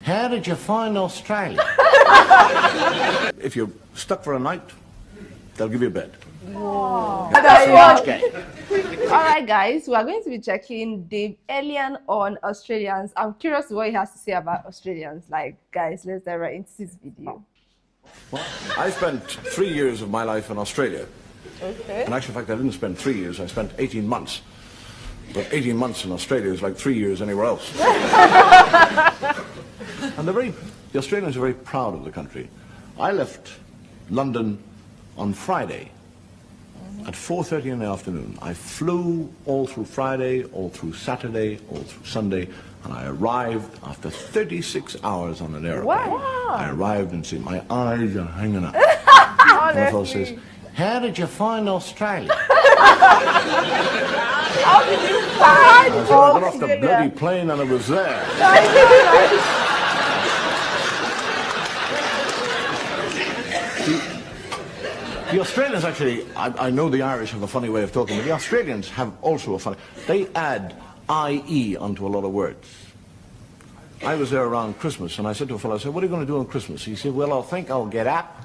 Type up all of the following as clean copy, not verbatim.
how did you find Australia? If you're stuck for a night, they'll give you a bed. Wow. All right, guys, we are going to be checking Allan on Australians. I'm curious what he has to say about Australians. Like, guys, let's dive right into this video. Well, I spent 3 years of my life in Australia. Okay. In actual fact, I didn't spend 3 years, I spent 18 months. But 18 months in Australia is like 3 years anywhere else. And the Australians are very proud of the country. I left London on Friday at 4:30 in the afternoon. I flew all through Friday, all through Saturday, all through Sunday, and I arrived after 36 hours on an airplane. Wow. I arrived and see my eyes are hanging up. And my fellow says, how did you find Australia? How did you find I got off the bloody plane and it was there. The Australians actually, I know the Irish have a funny way of talking, but the Australians have also a funny, they add IE onto a lot of words. I was there around Christmas and I said to a fellow, I said, what are you going to do on Christmas? He said, well, I think I'll get up,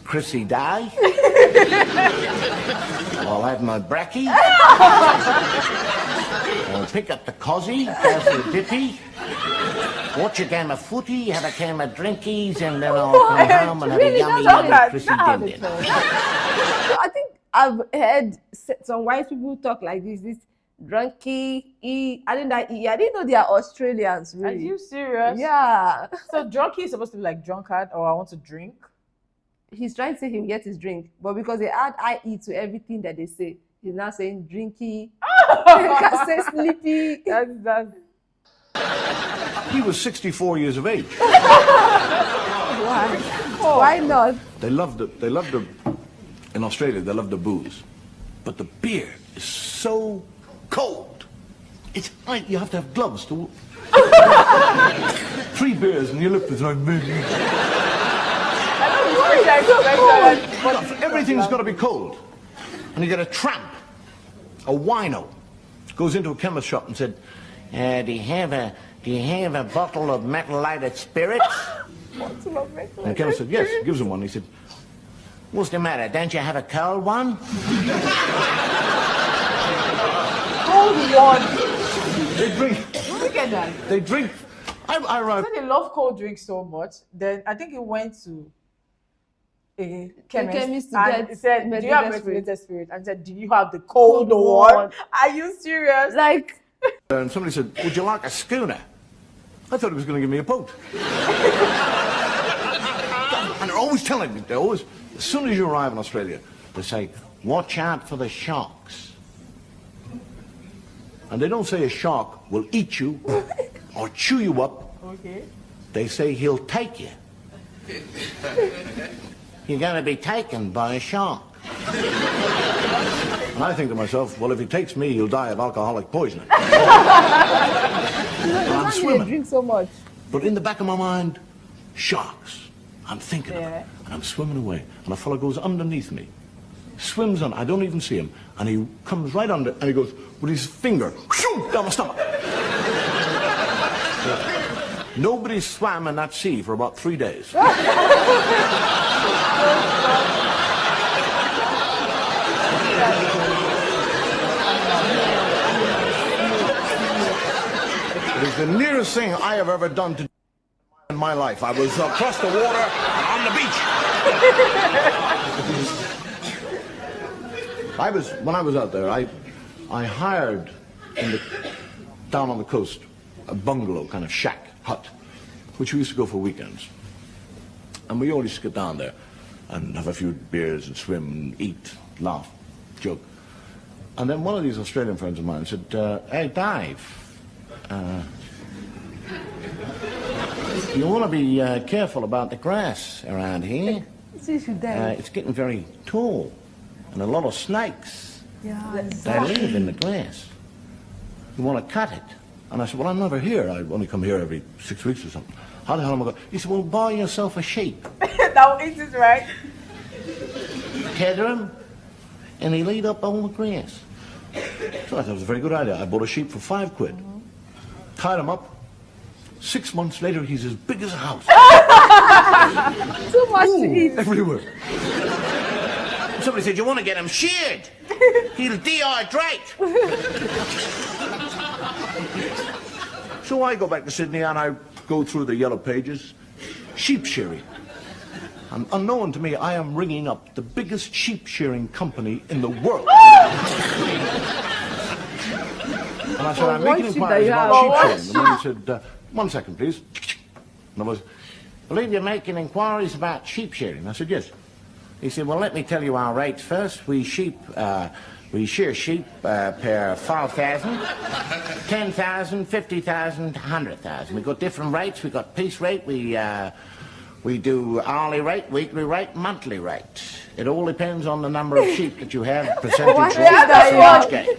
Chrissy Day, I'll have my brekkie, I'll pick up the cozzy, go for a dippy, watch a game of footy, have a game of drinkies, and then I'll come home and have a yummy Chrissy dim dim. I think I've heard some white people talk like this drunky, I didn't know they are Australians, really. Are you serious? Yeah. So drunky is supposed to be like drunkard or I want to drink? He's trying to say he'll get his drink, but because they add IE to everything that they say, he's now saying drinky. He can say sleepy. That's... He was 64 years of age. Why? Oh. Why not? They loved in Australia, they loved the booze. But the beer is so cold. It's hot, you have to have gloves to... 3 beers and you look at like... Everything's got to be cold. And you get a tramp, a wino, goes into a chemist shop and said, do you have a bottle of methylated spirits? And the chemist said, yes, gives him one. He said, what's the matter? Don't you have a cold one? Cold one. They drink. Look at that. They drink. I arrived. They love cold drinks so much. Then I think he went to a chemist and he said, do you have methylated spirit? And said, do you have the cold one? Are you serious? Like... And somebody said, would you like a schooner? I thought he was going to give me a boat. And they're always telling me, as soon as you arrive in Australia, they say, watch out for the sharks. And they don't say a shark will eat you or chew you up. Okay. They say he'll take you. You're going to be taken by a shark. And I think to myself, well, if he takes me, he'll die of alcoholic poisoning. I'm swimming. Drink so much. But in the back of my mind, sharks. I'm thinking of it. And I'm swimming away. And a fellow goes underneath me. Swims on, I don't even see him. And he comes right under, and he goes with his finger, shoo, down my stomach. Nobody swam in that sea for about 3 days. It was the nearest thing I have ever done to in my life. I was across the water on the beach. When I was out there, I hired down on the coast a bungalow kind of shack hut, which we used to go for weekends. And we always get down there and have a few beers and swim and eat, laugh, joke. And then one of these Australian friends of mine said, hey, Dave, you want to be careful about the grass around here. It's getting very tall, and a lot of snakes. Yeah, They live in the grass. You want to cut it. And I said, well, I'm never here. I only come here every 6 weeks or something. How the hell am I going? He said, well, buy yourself a sheep. That is it, right? Tether him, and he'll eat up all the grass. So I thought it was a very good idea. I bought a sheep for £5. Tied him up, 6 months later, he's as big as a house. Too much to eat. Everywhere. Somebody said, you want to get him sheared? He'll dehydrate. So I go back to Sydney and I go through the yellow pages. Sheep shearing. And unknown to me, I am ringing up the biggest sheep shearing company in the world. And I said, I'm making inquiries about sheep shearing. And he said, 1 second, please. And I was, I believe you're making inquiries about sheep shearing. I said, yes. He said, well, let me tell you our rates first. We shear sheep per 5,000, 10,000, 50,000, 100,000. We've got different rates. We've got piece rate. We do hourly rate, weekly rate, monthly rate. It all depends on the number of sheep that you have, percentage rate.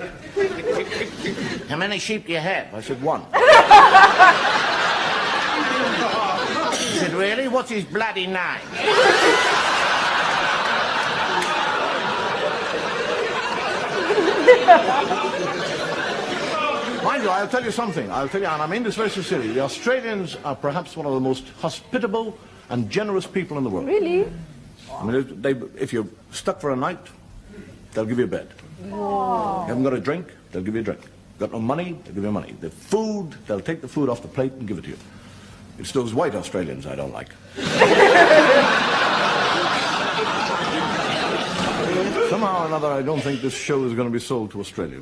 How many sheep do you have? I said, 1. He said, really? What's his bloody name? Mind you, I'll tell you something. I'll tell you, and I mean this very sincerely. The Australians are perhaps one of the most hospitable and generous people in the world. Really? I mean, if you're stuck for a night, they'll give you a bed. Wow. You haven't got a drink, they'll give you a drink. Got no money, they'll give you money. The food, they'll take the food off the plate and give it to you. It's those white Australians I don't like. Somehow or another, I don't think this show is going to be sold to Australia.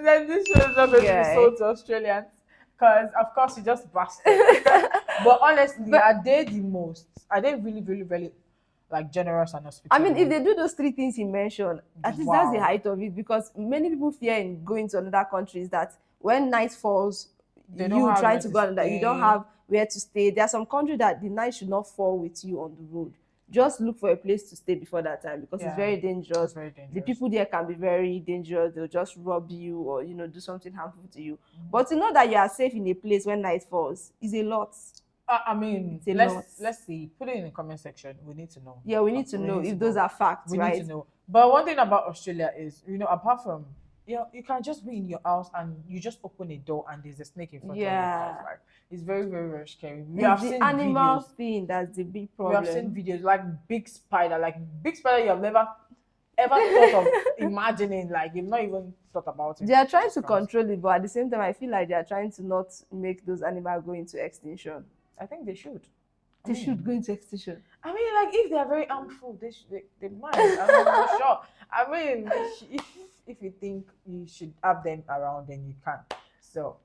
Then this show is not going to be sold to Australians. Because, of course, you just busted. But honestly, are they the most? Are they really, really, really, like, generous and hospitable? I mean, if they do those 3 things he mentioned, at least that's the height of it. Because many people fear in going to another countries that when night falls, you trying to go another, you don't have where to stay. There are some countries that the night should not fall with you on the road. Just look for a place to stay before that time because it's very dangerous. It's very dangerous. The people there can be very dangerous. They'll just rob you or, you know, do something harmful to you. But to know that you are safe in a place when night falls is a lot. I mean, let's see. Put it in the comment section. We need to know. Yeah, we need to know if those are facts, we right? need to know. But one thing about Australia is, you know, apart from, you know, you can just be in your house and you just open a door and there's a snake in front of your house. Like, it's very, very, very scary. We have seen animal videos. Thing that's the big problem. We have seen videos like big spider you have never ever thought of imagining. Like you've not even thought about it. They are trying to control it, but at the same time, I feel like they are trying to not make those animals go into extinction. I think they should. They should go into extinction. I mean, like if they are very harmful, they might. I'm not sure. I mean, if you think you should have them around, then you can. So,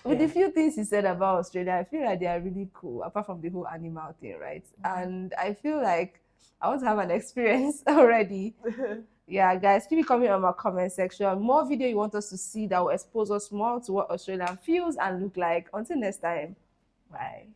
with the few things he said about Australia, I feel like they are really cool, apart from the whole animal thing, right? And I feel like I want to have an experience already. Yeah, guys, keep it coming on my comment section. More video you want us to see that will expose us more to what Australia feels and look like. Until next time, bye.